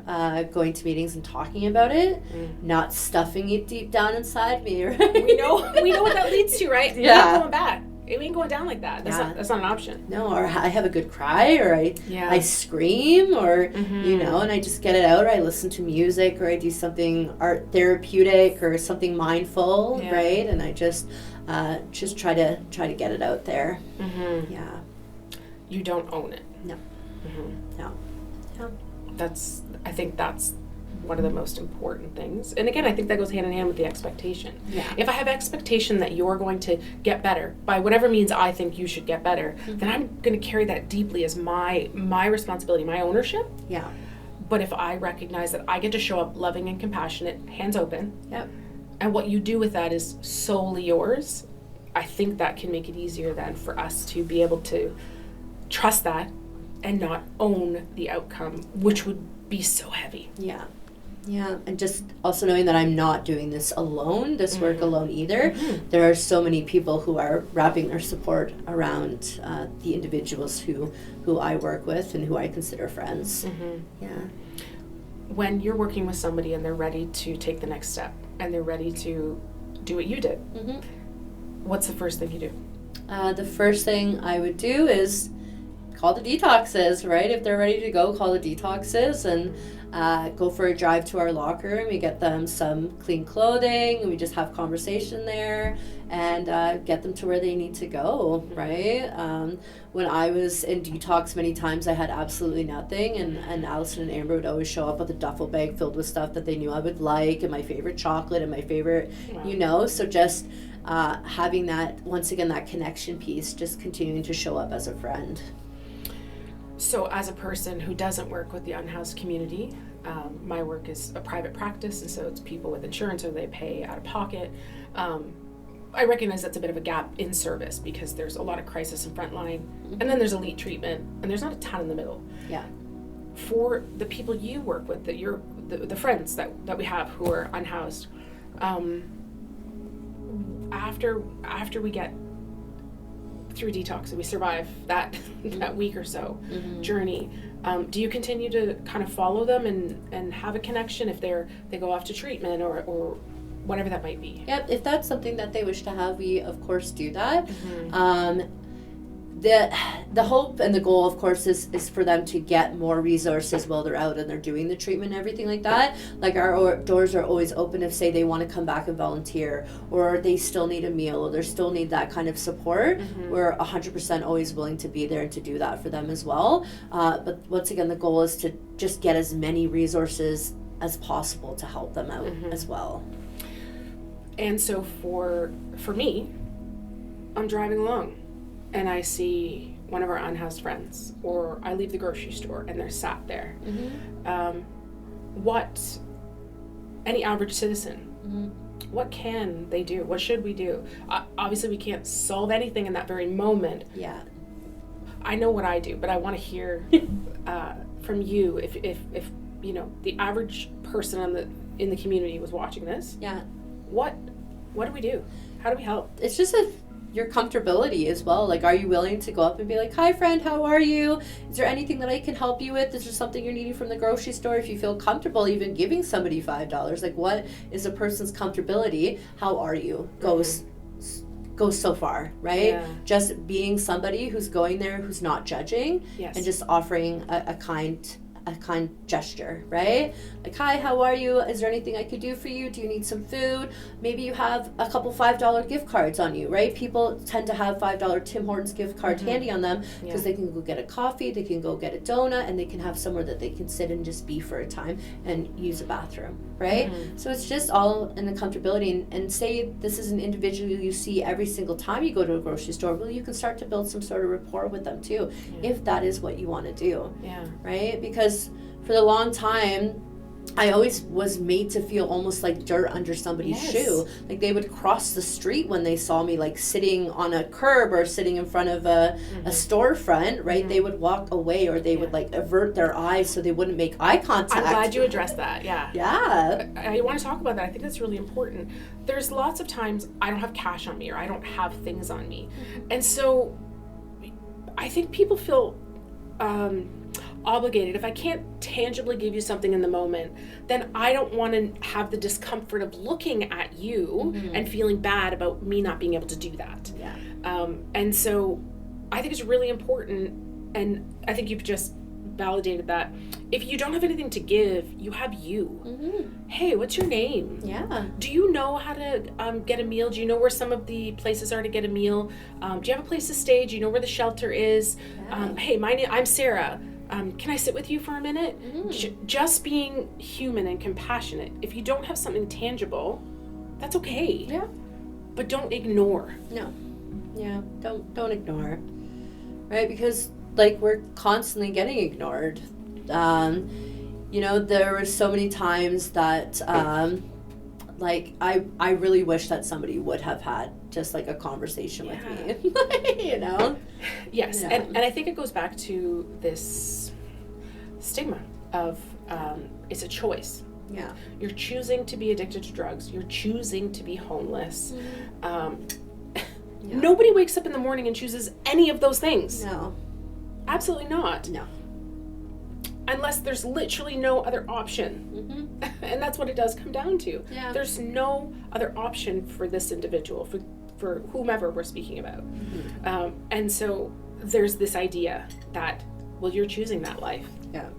going to meetings and talking about it, not stuffing it deep down inside me, right? We know what that leads to, right? Yeah. It ain't going back. It ain't going down like that. That's not an option. No, or I have a good cry, or I scream, or, you know, and I just get it out, or I listen to music, or I do something art therapeutic, or something mindful, right? And I just try to get it out there. Yeah. You don't own it. No. No. No. I think that's one of the most important things. And again, I think that goes hand in hand with the expectation. Yeah. If I have expectation that you're going to get better by whatever means I think you should get better, then I'm going to carry that deeply as my responsibility, my ownership. Yeah. But if I recognize that I get to show up loving and compassionate, hands open, Yep. and what you do with that is solely yours, I think that can make it easier then for us to be able to trust that and not own the outcome, which would be so heavy. Yeah. Yeah, and just also knowing that I'm not doing this alone, this work alone either. There are so many people who are wrapping their support around the individuals who I work with and who I consider friends. Yeah. When you're working with somebody and they're ready to take the next step and they're ready to do what you did, what's the first thing you do? The first thing I would do is call the detoxes, right? If they're ready to go, call the detoxes and go for a drive to our locker room. We get them some clean clothing, and we just have conversation there and get them to where they need to go, right? When I was in detox, many times I had absolutely nothing, and Allison and Amber would always show up with a duffel bag filled with stuff that they knew I would like, and my favorite chocolate and my favorite, so just having that, once again, that connection piece, just continuing to show up as a friend. So as a person who doesn't work with the unhoused community, my work is a private practice, and so it's people with insurance or they pay out of pocket. I recognize that's a bit of a gap in service because there's a lot of crisis and frontline, and then there's elite treatment, and there's not a ton in the middle. Yeah. For the people you work with, that you're the friends that we have who are unhoused, after we get through detox and we survive that that week or so journey, do you continue to kind of follow them and have a connection if they go off to treatment or whatever that might be? Yep, if that's something that they wish to have, we of course do that. The hope and the goal, of course, is for them to get more resources while they're out and they're doing the treatment and everything like that. Like, our doors are always open if, say, they want to come back and volunteer, or they still need a meal, or they still need that kind of support. We're 100% always willing to be there and to do that for them as well. But once again, the goal is to just get as many resources as possible to help them out as well. And so for me, I'm driving along and I see one of our unhoused friends, or I leave the grocery store and they're sat there. What any average citizen, what can they do? What should we do? Obviously we can't solve anything in that very moment. Yeah. I know what I do, but I want to hear from you if the average person in the community was watching this. Yeah. What do we do? How do we help? It's just your comfortability as well. Like, are you willing to go up and be like, hi friend, how are you? Is there anything that I can help you with? Is there something you're needing from the grocery store? If you feel comfortable even giving somebody $5, like, what is a person's comfortability? How are you? Goes so far, right? Yeah. Just being somebody who's going there, who's not judging, and just offering a kind gesture, right? Like, hi, how are you? Is there anything I could do for you? Do you need some food? Maybe you have a couple $5 gift cards on you, right? People tend to have $5 Tim Hortons gift cards handy on them because they can go get a coffee, they can go get a donut, and they can have somewhere that they can sit and just be for a time and use a bathroom, right? So it's just all in the comfortability. And say this is an individual you see every single time you go to a grocery store, well, you can start to build some sort of rapport with them too, if that is what you want to do, right? Because for the long time, I always was made to feel almost like dirt under somebody's shoe. Like, they would cross the street when they saw me, like, sitting on a curb or sitting in front of a storefront, right? They would walk away, or they would, like, avert their eyes so they wouldn't make eye contact. I'm glad you addressed that, yeah. I want to talk about that. I think that's really important. There's lots of times I don't have cash on me, or I don't have things on me. And so I think people feel obligated. If I can't tangibly give you something in the moment, then I don't want to have the discomfort of looking at you and feeling bad about me not being able to do that. And so I think it's really important, and I think you've just validated that. If you don't have anything to give, you have you. Hey, what's your name? Do you know how to get a meal? Do you know where some of the places are to get a meal? Do you have a place to stay? Do you know where the shelter is? Hey, I'm Sarah. Can I sit with you for a minute? Just being human and compassionate. If you don't have something tangible, that's okay. But don't ignore. Don't ignore, right? Because, like, we're constantly getting ignored. There were so many times that like, I really wish that somebody would have had just, like, a conversation with me. Yes. And I think it goes back to this stigma of it's a choice. Yeah. You're choosing to be addicted to drugs. You're choosing to be homeless. Nobody wakes up in the morning and chooses any of those things. No. Absolutely not. No. Unless there's literally no other option. And that's what it does come down to. Yeah. There's no other option for this individual, for whomever we're speaking about. And so there's this idea that, well, you're choosing that life. Yeah.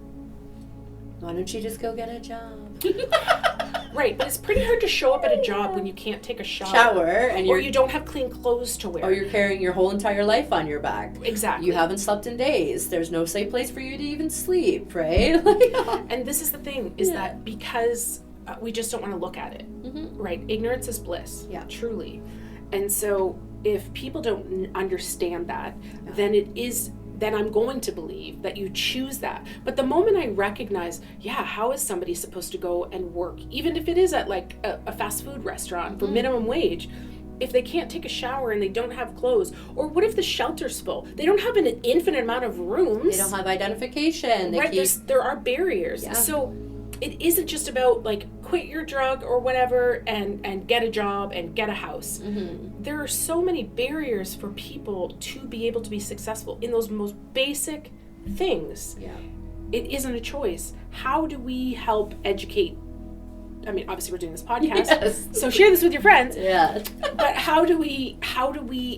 Why don't you just go get a job? Right, but it's pretty hard to show up at a job when you can't take a shower. And or you don't have clean clothes to wear. Or you're carrying your whole entire life on your back. Exactly. You haven't slept in days. There's no safe place for you to even sleep, right? And this is the thing, is that because we just don't want to look at it, right? Ignorance is bliss, truly. And so if people don't understand that, then I'm going to believe that you choose that. But the moment I recognize, how is somebody supposed to go and work, even if it is at like a fast food restaurant for minimum wage, if they can't take a shower and they don't have clothes? Or what if the shelter's full? They don't have an infinite amount of rooms. They don't have identification. There are barriers. Yeah. So it isn't just about like quit your drug or whatever and get a job and get a house. There are so many barriers for people to be able to be successful in those most basic things. Yeah. It isn't a choice. How do we help educate? I mean, obviously we're doing this podcast, Yes. so share this with your friends. Yeah. But how do we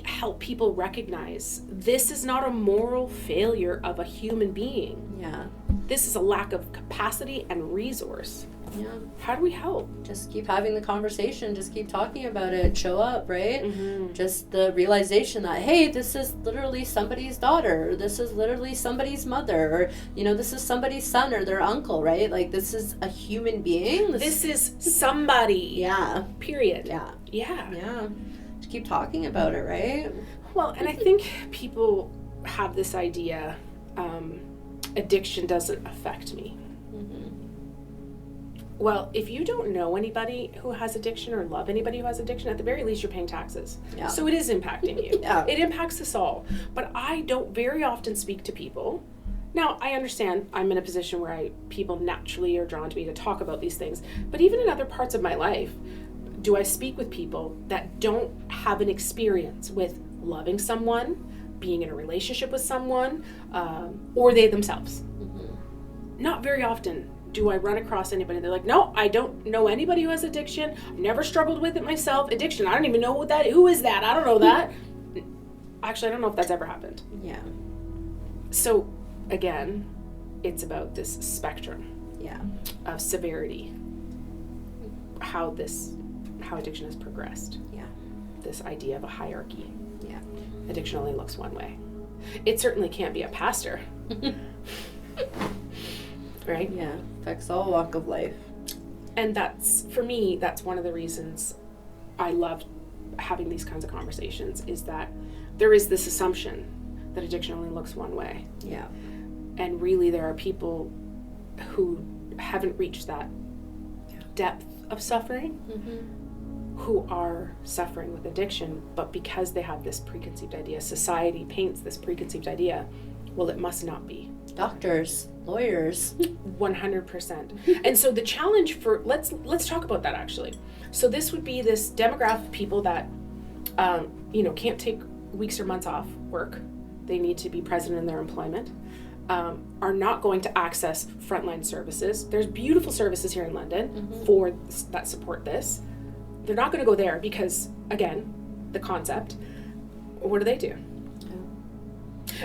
help people recognize this is not a moral failure of a human being? Yeah. This is a lack of capacity and resource. Yeah. How do we help? Just keep having the conversation. Just keep talking about it. Show up, right? Just the realization that, hey, this is literally somebody's daughter. Or this is literally somebody's mother. Or, this is somebody's son or their uncle, right? Like, this is a human being. This is somebody. Yeah. Period. Yeah. Yeah. Yeah. Just keep talking about it, right? Well, and I think people have this idea, addiction doesn't affect me. Well, if you don't know anybody who has addiction or love anybody who has addiction, at the very least you're paying taxes. Yeah. So it is impacting you. Yeah. It impacts us all. But I don't very often speak to people. Now, I understand I'm in a position where people naturally are drawn to me to talk about these things. But even in other parts of my life, do I speak with people that don't have an experience with loving someone, being in a relationship with someone, or they themselves? Not very often do I run across anybody. They're like, no, I don't know anybody who has addiction. I've never struggled with it myself. Addiction, I don't even know who is that? I don't know that. Actually, I don't know if that's ever happened. Yeah. So, again, it's about this spectrum Yeah. of severity, how addiction has progressed. Yeah. This idea of a hierarchy. Yeah. Addiction only looks one way. It certainly can't be a pastor. Right? Yeah. Affects all walk of life. And for me, that's one of the reasons I love having these kinds of conversations, is that there is this assumption that addiction only looks one way. Yeah. And really there are people who haven't reached that depth of suffering, who are suffering with addiction, but because they have this preconceived idea, society paints this preconceived idea, well, it must not be. Doctors, lawyers. 100%. And so the challenge let's talk about that actually. So this would be this demographic of people that, can't take weeks or months off work. They need to be present in their employment, are not going to access frontline services. There's beautiful services here in London that support this. They're not going to go there because, again, the concept, what do?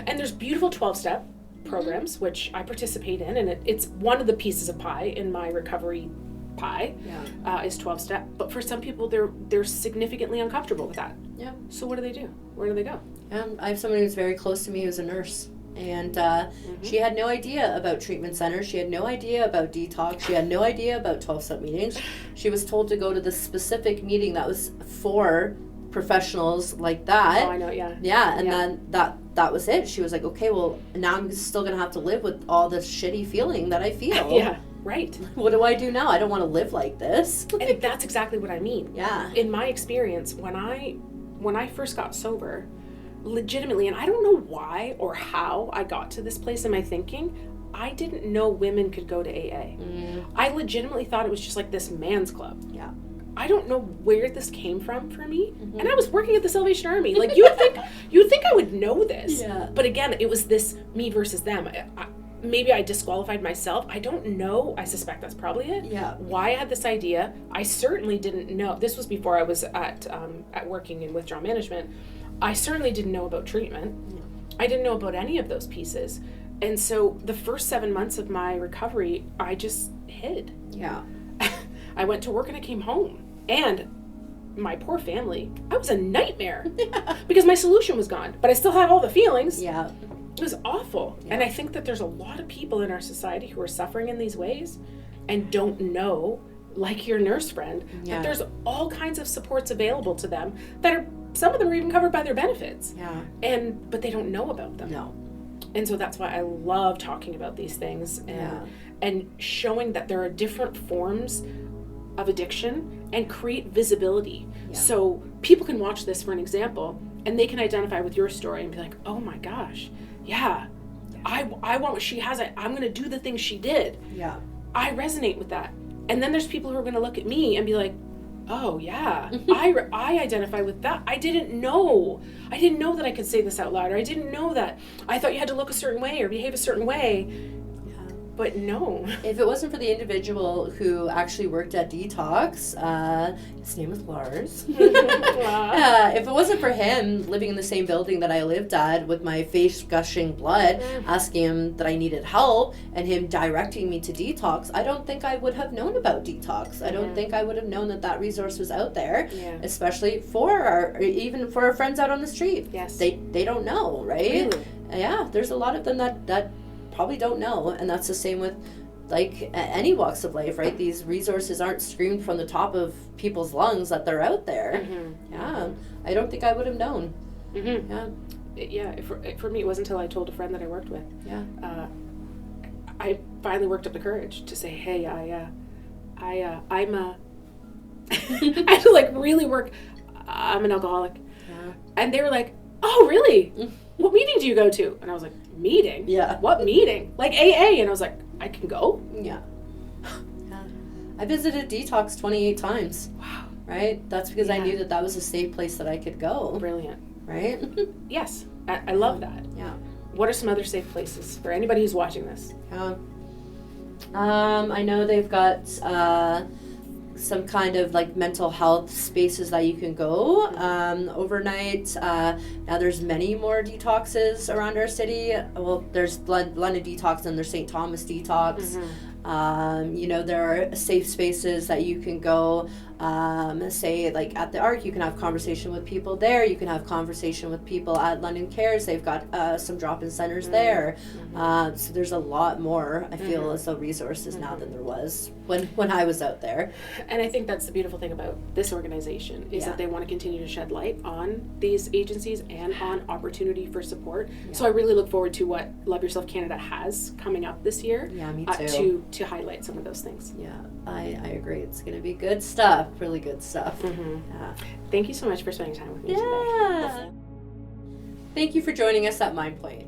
And there's beautiful 12-step programs, which I participate in, and it's one of the pieces of pie in my recovery pie, is 12-step. But for some people, they're significantly uncomfortable with that. Yeah. So what do? Where do they go? I have someone who's very close to me who's a nurse. And she had no idea about treatment centers. She had no idea about detox. She had no idea about 12-step meetings. She was told to go to the specific meeting that was for professionals like that. Oh, I know, yeah. Yeah, and then that was it. She was like, okay, well, now I'm still going to have to live with all this shitty feeling that I feel. Yeah, right. What do I do now? I don't want to live like this. And that's exactly what I mean. Yeah. In my experience, when I first got sober, legitimately, and I don't know why or how I got to this place in my thinking, I didn't know women could go to AA. I legitimately thought it was just like this man's club. Yeah. I don't know where this came from for me. And I was working at the Salvation Army. Like, you would think I would know this. Yeah. But again, it was this me versus them. Maybe I disqualified myself. I don't know. I suspect that's probably it. Yeah. Why I had this idea, I certainly didn't know. This was before I was at working in withdrawal management. I certainly didn't know about treatment. I didn't know about any of those pieces. And so the first 7 months of my recovery, I just hid. Yeah. I went to work and I came home. And my poor family, I was a nightmare because my solution was gone. But I still had all the feelings. Yeah. It was awful. Yeah. And I think that there's a lot of people in our society who are suffering in these ways and don't know, like your nurse friend, that there's all kinds of supports available to them that are, some of them are even covered by their benefits. Yeah. But they don't know about them. No. And so that's why I love talking about these things and showing that there are different forms of addiction and create visibility. Yeah. So people can watch this for an example and they can identify with your story and be like, oh my gosh, I want what she has. I'm going to do the things she did. Yeah. I resonate with that. And then there's people who are going to look at me and be like, oh yeah, I identify with that. I didn't know that I could say this out loud, or I didn't know that. I thought you had to look a certain way or behave a certain way. But no. If it wasn't for the individual who actually worked at Detox, his name was Lars. If it wasn't for him living in the same building that I lived at with my face gushing blood, asking him that I needed help, and him directing me to Detox, I don't think I would have known about Detox. I don't think I would have known that resource was out there, especially even for our friends out on the street. Yes. They don't know, right? Really? Yeah, there's a lot of them that probably don't know, and that's the same with like any walks of life, right? These resources aren't screamed from the top of people's lungs that they're out there. I don't think I would have known. For me, it wasn't until I told a friend that I worked with, I finally worked up the courage to say, hey, I'm a I had to like really work. I'm an alcoholic. And they were like, oh really? What meeting do you go to? And I was like, meeting? Yeah. What meeting? Like AA. And I was like, I can go? Yeah. I visited Detox 28 times. Wow. Right? That's because I knew that was a safe place that I could go. Brilliant. Right? Yes. I love that. Yeah. What are some other safe places for anybody who's watching this? I know they've got some kind of like mental health spaces that you can go overnight. Now there's many more detoxes around our city. Well, there's London Detox and there's St. Thomas Detox. There are safe spaces that you can go. Say like at the Arc, you can have conversation with people there. You can have conversation with people at London Cares. They've got some drop-in centers there. So there's a lot more, I feel, as though resources now than there was when I was out there. And I think that's the beautiful thing about this organization is that they want to continue to shed light on these agencies and on opportunity for support. So I really look forward to what Love Yourself Canada has coming up this year. Yeah, me too. To highlight some of those things. Yeah, I agree. It's going to be good stuff. Really good stuff. Yeah. Thank you so much for spending time with me today. Thank you for joining us at Mind Point.